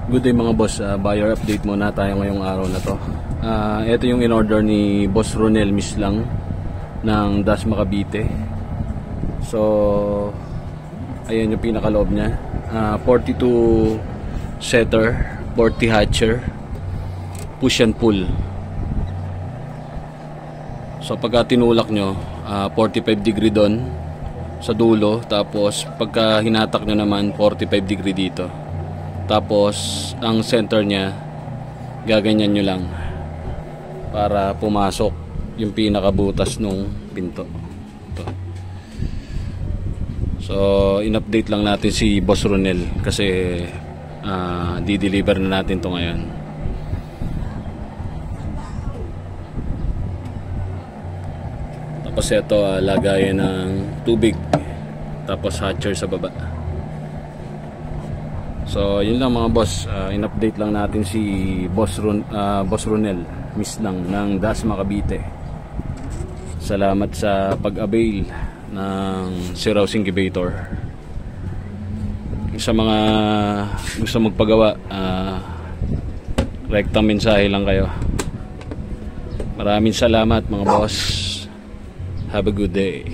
Good day mga boss, buyer update muna tayo ngayong araw na to. Ito yung in-order ni Boss Ronel Mislang ng Dasma Cavite. So, ayan yung pinakaloob niya. 42 setter, 40 hatcher, push and pull. So, pagka tinulak nyo, 45 degree doon sa dulo. Tapos, pagka hinatak nyo naman, 45 degree dito. Tapos ang center niya gaganyan nyo lang para pumasok yung pinakabutas nung pinto. Ito. So in-update lang natin si Boss Ronel kasi di-deliver na natin to ngayon. Tapos ito lagayan ng tubig, tapos hatcher sa baba. So yun lang mga boss, in-update lang natin si Boss Ronel Mislang ng Dasma Cavite. Salamat sa pag-avail ng Siraus Incubator. Sa mga gusto magpagawa, rektang mensahe lang kayo. Maraming salamat mga boss. Have a good day.